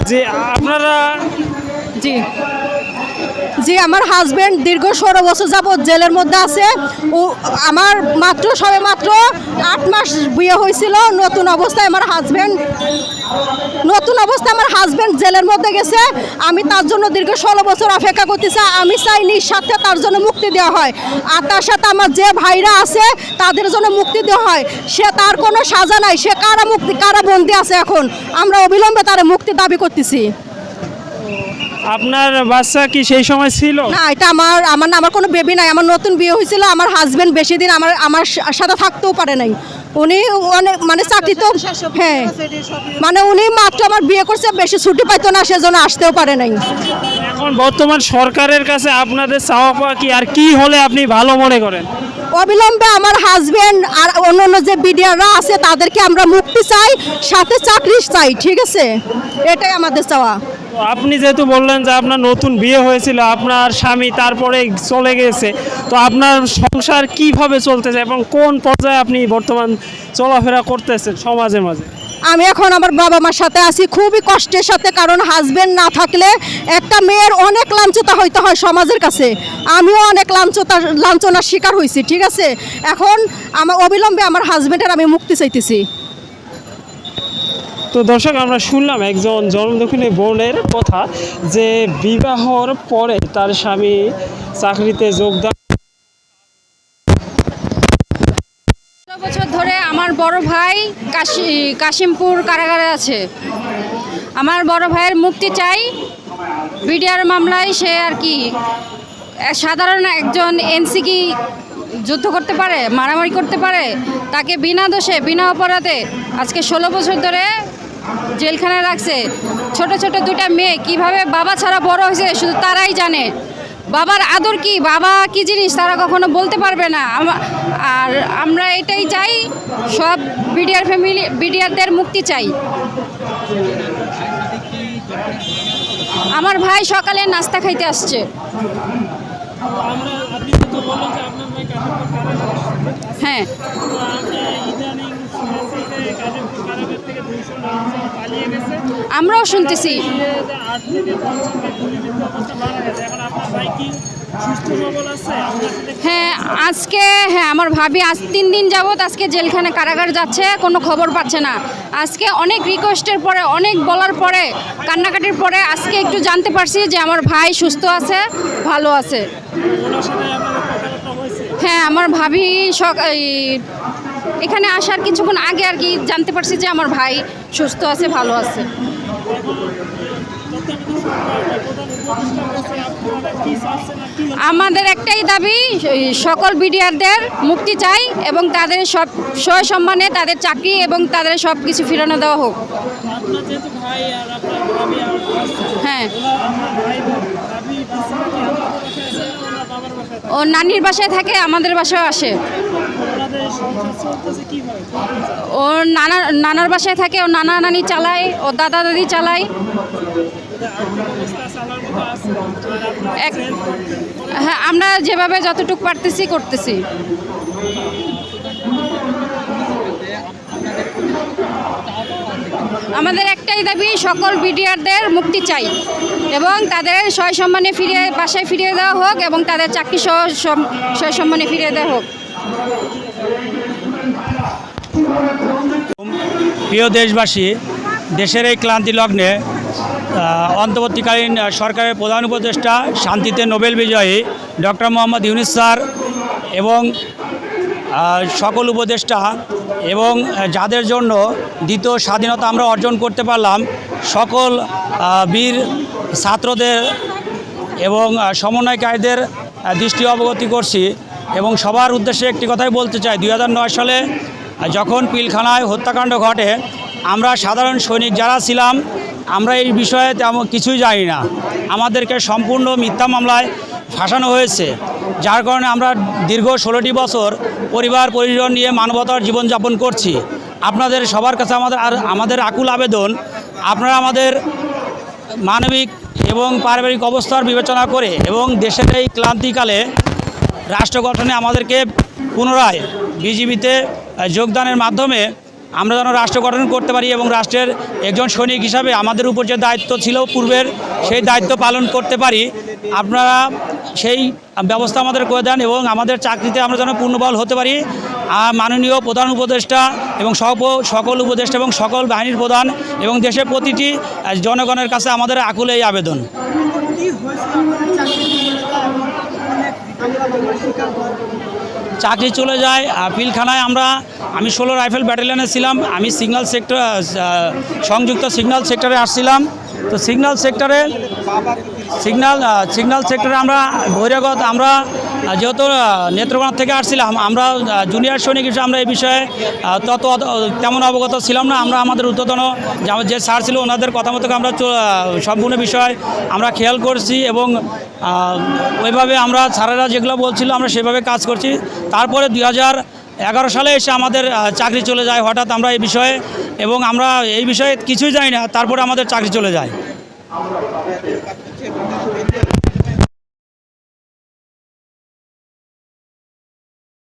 যে আপনারা জি জি আমার হাজবেন্ড দীর্ঘ 16 বছর যাবৎ জেলের মধ্যে আছে। ও আমার সবে মাত্র 8 মাস বিয়ে হয়েছিল। নতুন অবস্থায় আমার হাজবেন্ড জেলের মধ্যে গেছে। আমি তার জন্য দীর্ঘ 16 বছর অপেক্ষা করতেছি। আমি চাই নিঃস্বার্থে তার জন্য মুক্তি দেওয়া হয়, আর তার সাথে আমার যে ভাইরা আছে তাদের জন্য মুক্তি দেওয়া হয়। সে তার কোনো সাজা নাই, সে কারা বন্দী আছে। এখন আমরা অবিলম্বে তার মুক্তি দাবি করতেছি। আপনার বাচ্চা কি সেই সময় ছিল? না, এটা আমার কোনো বেবি নাই। আমার নতুন বিয়ে হয়েছিল। আমার হাজবেন্ড বেশি দিন আমার সাথে থাকতেও পারে নাই। উনি অনেক চাকরি তো, হ্যাঁ, উনি মাত্র আমার বিয়ে করছে, বেশি ছুটি পাইতো না, সেজন্য আসতেও পারে নাই। এখন বর্তমান সরকারের কাছে আপনাদের চাওয়া পাওয়া কি, আর কি হলে আপনি ভালো মনে করেন? অবিলম্বে আমার হাজবেন্ড আর অন্য যে বিডিআররা আছে তাদেরকে আমরা মুক্তি চাই, সাথে চাকরি চাই। ঠিক আছে, এটাই আমাদের চাওয়া। আপনি যেহেতু বললেন যে আপনার নতুন বিয়ে হয়েছিল, আপনার স্বামী তারপরে চলে গেছে, তো আপনার সংসার কিভাবে চলতেছে এবং কোন পর্যায়ে আপনি বর্তমান চলাফেরা করতেছেন সমাজের মাঝে? আমি এখন আমার বাবা মার সাথে আছি খুবই কষ্টের সাথে, কারণ হাজবেন্ড না থাকলে একটা মেয়ের অনেক লাঞ্ছনা হইতে হয় সমাজের কাছে। আমিও অনেক লাঞ্ছনার শিকার হয়েছি। ঠিক আছে, এখন আমার অবিলম্বে আমার হাজবেন্ডের আমি মুক্তি চাইতেছি। তো দর্শক, আমরা শুনলাম একজন জন্মদক্ষিণী বোনের কথা যে বিবাহর পরে তার স্বামী চাকরিতে যোগদান। বছর ধরে আমার বড় ভাই কাশিমপুর কারাগারে আছে। আমার বড় ভাইয়ের মুক্তি চাই। বিডিআর মামলায় সে আর কি সাধারণ একজন এনসি কি যুদ্ধ করতে পারে, মারামারি করতে পারে? তাকে বিনা দোষে বিনা অপরাধে আজকে 16 বছর ধরে জেলখানায় রাখছে। ছোট ছোট দুইটা মেয়ে কিভাবে বাবা ছাড়া বড় হয়েছে শুধু তারাই জানে। বাবার আদর কি, বাবা কি জিনিস তারা কখনো বলতে পারবে না। আর আমরা এটাই চাই, সব বিডিআরদের মুক্তি চাই। আমার ভাই সকালে নাস্তা খাইতে আসছে। হ্যাঁ, আমরাও শুনতেছি। হ্যাঁ, আমার ভাবি আজ 3 দিন যাবত আজকে জেলখানে কারাগার যাচ্ছে, কোনো খবর পাচ্ছে না। আজকে অনেক রিকোয়েস্টের পরে, অনেক বলার পরে, কান্নাকাটির পরে আজকে একটু জানতে পারছি যে আমার ভাই সুস্থ আছে, ভালো আছে। হ্যাঁ, আমার ভাবি এখানে আসার কিছুক্ষণ আগে আর কি জানতে পারছি যে আমার ভাই সুস্থ আছে, ভালো আছে। আমাদের একটাই দাবি, সকল বিডিআরদের মুক্তি চাই এবং তাদের সসম্মানে তাদের চাকরি এবং তাদের সব কিছু ফিরানো দেওয়া হোক। হ্যাঁ, ও নানির বাসায় থাকে, আমাদের বাসায় আসে। ও নানার বাসায় থাকে, ও নানা নানি চালায়, ও দাদা দাদি চালায়। হ্যাঁ, আমরা যেভাবে যতটুকু পারতেছি করতেছি। আমাদের একটাই দাবি, সকল বিডিআরদের মুক্তি চাই এবং তাদের সসম্মানে বাসায় ফিরিয়ে দেওয়া হোক এবং তাদের চাকরি সসম্মানে ফিরিয়ে দেওয়া হোক। প্রিয় দেশবাসী, দেশের এই ক্লান্তি লগ্নে অন্তর্বর্তীকালীন সরকারের প্রধান উপদেষ্টা, শান্তিতে নোবেল বিজয়ী ডক্টর মোহাম্মদ ইউনূস স্যার এবং সকল উপদেষ্টা এবং যাদের জন্য দ্বিতীয় স্বাধীনতা আমরা অর্জন করতে পারলাম, সকল বীর ছাত্রদের এবং সমন্বয়কারীদের দৃষ্টি অবগতি করছি এবং সবার উদ্দেশ্যে একটি কথাই বলতে চাই। 2009 সালে যখন পিলখানায় হত্যাকাণ্ড ঘটে, আমরা সাধারণ সৈনিক যারা ছিলাম, আমরা এই বিষয়ে তেমন কিছুই জানি না। আমাদেরকে সম্পূর্ণ মিথ্যা মামলায় ফাঁসানো হয়েছে, যার কারণে আমরা দীর্ঘ 16টি বছর পরিবার পরিজন নিয়ে মানবতার জীবনযাপন করছি। আপনাদের সবার কাছে আমাদের আকুল আবেদন, আপনারা আমাদের মানবিক এবং পারিবারিক অবস্থার বিবেচনা করে এবং দেশের এই ক্লান্তিকালে রাষ্ট্র গঠনে আমাদেরকে পুনরায় বিজিবিতে যোগদানের মাধ্যমে আমরা যেন রাষ্ট্র গঠন করতে পারি এবং রাষ্ট্রের একজন সৈনিক হিসাবে আমাদের উপর যে দায়িত্ব ছিল পূর্বের সেই দায়িত্ব পালন করতে পারি। আপনারা সেই ব্যবস্থা আমাদের করে দেন এবং আমাদের চাকরিতে আমরা যেন পূর্ণবল হতে পারি। মাননীয় প্রধান উপদেষ্টা এবং সকল উপদেষ্টা এবং সকল বাহিনীর প্রধান এবং দেশের প্রতিটি জনগণের কাছে আমাদের আকুল এই আবেদন। চাকরি চলে যায় পিলখানায়। আমি 16 রাইফেল ব্যাটালিয়নে ছিলাম। আমি সংযুক্ত সিগন্যাল সেক্টরে আসছিলাম। তো সিগন্যাল সেক্টরে আমরা বহিরাগত, আমরা যেহেতু নেত্রকোনা থেকে আসছিলাম, আমরা জুনিয়র সৈনিক হিসেবে আমরা এই বিষয়ে তেমন অবগত ছিলাম না। আমরা আমাদের ঊর্ধ্বতন যে স্যার ছিল ওনাদের কথা মতো আমরা সম্পূর্ণ বিষয় আমরা খেয়াল করছি এবং ওইভাবে আমরা স্যারেরা যেগুলো বলছিল আমরা সেভাবে কাজ করছি। তারপরে 2011 সালে এসে আমাদের চাকরি চলে যায় হঠাৎ আমরা এই বিষয়ে, এবং আমরা এই বিষয়ে কিছুই জানি না, তারপরে আমাদের চাকরি চলে যায়।